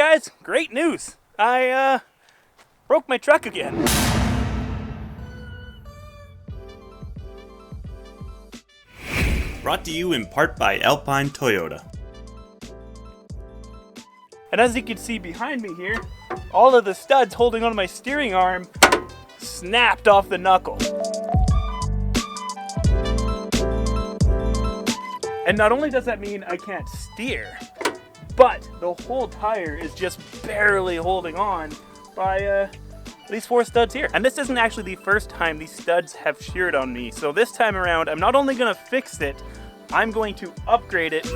guys, great news. I broke my truck again. Brought to you in part by Alpine Toyota. And as you can see behind me here, all of the studs holding on my steering arm snapped off the knuckle. And not only does that mean I can't steer, but the whole tire is just barely holding on by these 4 studs here. And this isn't actually the first time these studs have sheared on me. So this time around, I'm not only gonna fix it, I'm going to upgrade it.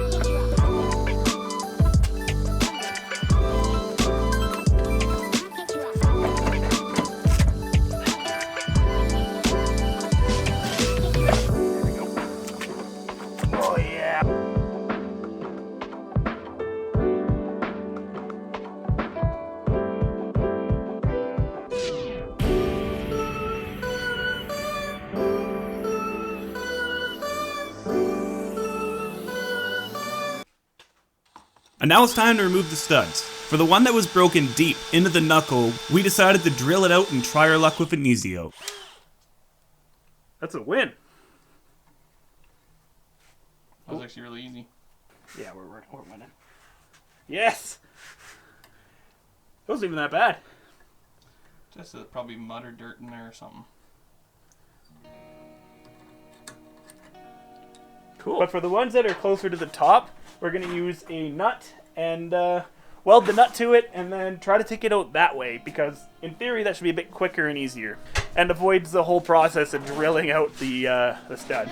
And now it's time to remove the studs. For the one that was broken deep into the knuckle, we decided to drill it out and try our luck with an easy-out. That's a win. That was actually really easy. Yeah, we're winning. Yes! It wasn't even that bad. Just probably mud or dirt in there or something. Cool. But for the ones that are closer to the top, we're going to use a nut and weld the nut to it and then try to take it out that way, because in theory that should be a bit quicker and easier and avoids the whole process of drilling out the stud.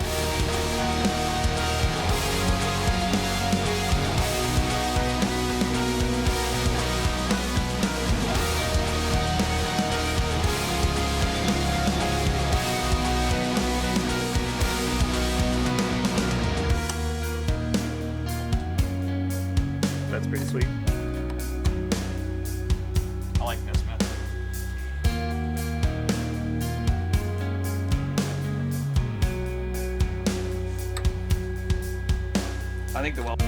That's pretty sweet. I like this method. I think the weld.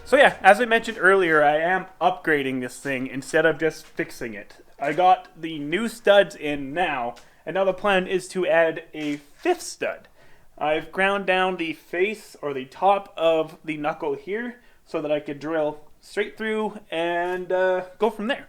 So yeah, as I mentioned earlier, I am upgrading this thing instead of just fixing it. I got the new studs in now, and now the plan is to add a 5th stud. I've ground down the face or the top of the knuckle here so that I could drill straight through and go from there.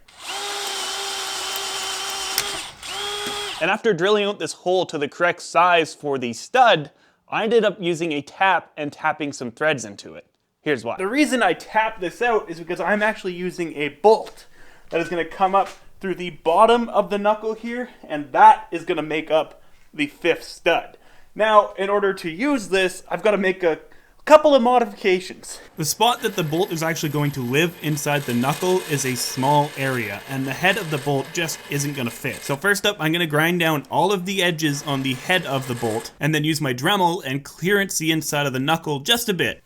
And after drilling out this hole to the correct size for the stud, I ended up using a tap and tapping some threads into it. Here's why. The reason I tap this out is because I'm actually using a bolt that is going to come up through the bottom of the knuckle here, and that is going to make up the 5th stud. Now, in order to use this, I've got to make a couple of modifications. The spot that the bolt is actually going to live inside the knuckle is a small area, and the head of the bolt just isn't going to fit. So first up, I'm going to grind down all of the edges on the head of the bolt, and then use my Dremel and clearance the inside of the knuckle just a bit.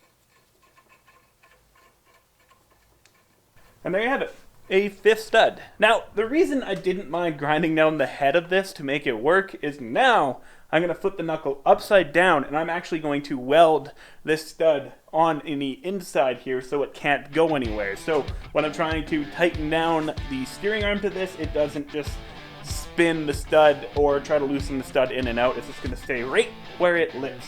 And there you have it, a 5th stud. Now, the reason I didn't mind grinding down the head of this to make it work is now I'm going to flip the knuckle upside down, and I'm actually going to weld this stud on in the inside here so it can't go anywhere. So when I'm trying to tighten down the steering arm to this, it doesn't just spin the stud or try to loosen the stud in and out. It's just going to stay right where it lives.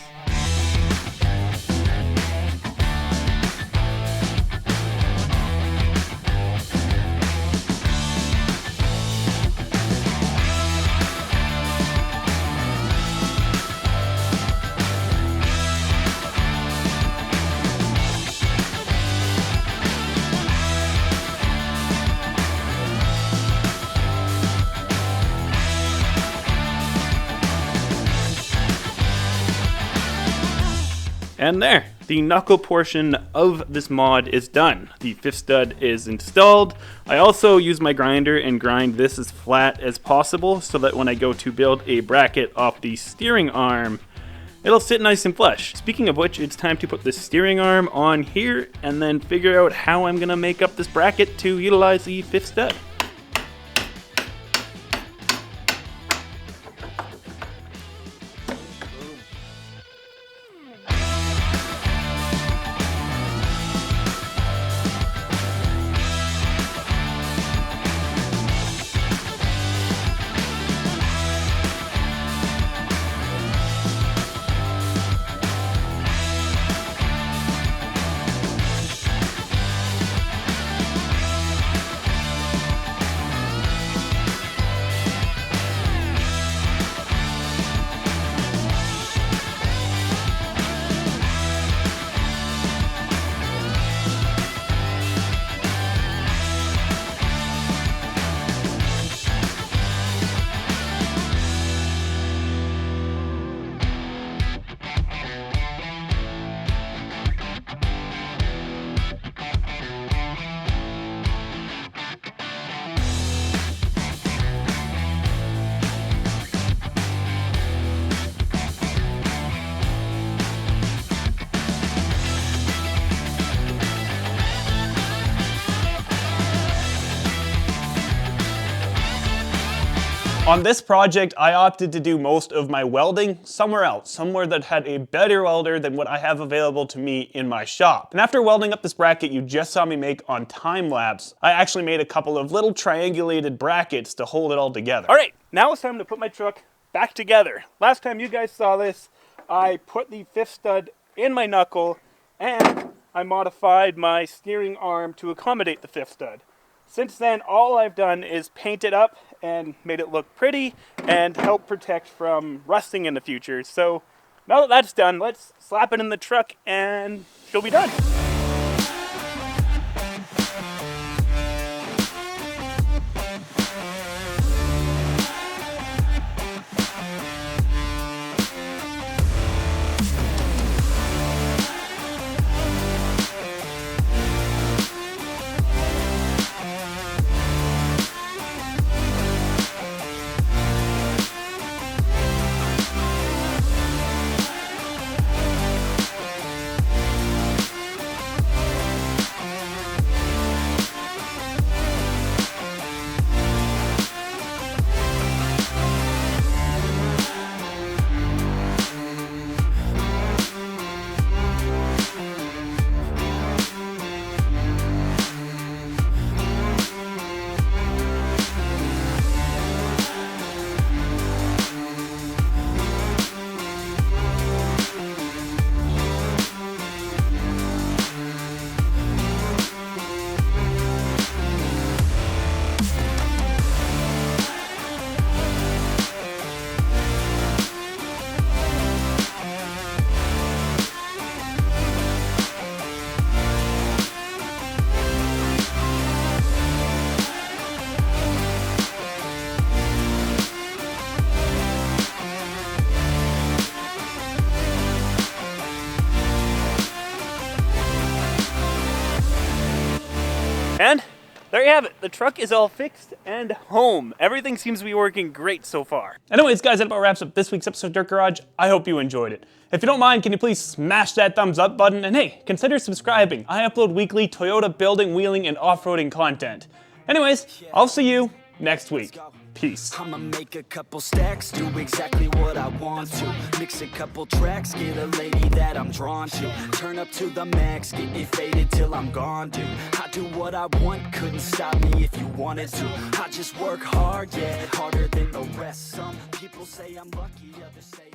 And there, the knuckle portion of this mod is done. The fifth stud is installed. I also use my grinder and grind this as flat as possible so that when I go to build a bracket off the steering arm, it'll sit nice and flush. Speaking of which, it's time to put the steering arm on here and then figure out how I'm gonna make up this bracket to utilize the fifth stud. On this project, I opted to do most of my welding somewhere else, somewhere that had a better welder than what I have available to me in my shop. And after welding up this bracket you just saw me make on time lapse, I actually made a couple of little triangulated brackets to hold it all together. All right, now it's time to put my truck back together. Last time you guys saw this, I put the fifth stud in my knuckle and I modified my steering arm to accommodate the fifth stud. Since then, all I've done is paint it up and made it look pretty and help protect from rusting in the future. So now that that's done, let's slap it in the truck and she'll be done. And there you have it. The truck is all fixed and home. Everything seems to be working great so far. Anyways, guys, that about wraps up this week's episode of Dirt Garage. I hope you enjoyed it. If you don't mind, can you please smash that thumbs up button? And hey, consider subscribing. I upload weekly Toyota building, wheeling, and off-roading content. Anyways, I'll see you next week. Peace. I'ma make a couple stacks, do exactly what I want to. Mix a couple tracks, get a lady that I'm drawn to. Turn up to the max, get me faded till I'm gone, dude. I do what I want, couldn't stop me if you wanted to. I just work hard, yeah, harder than the rest. Some people say I'm lucky, others say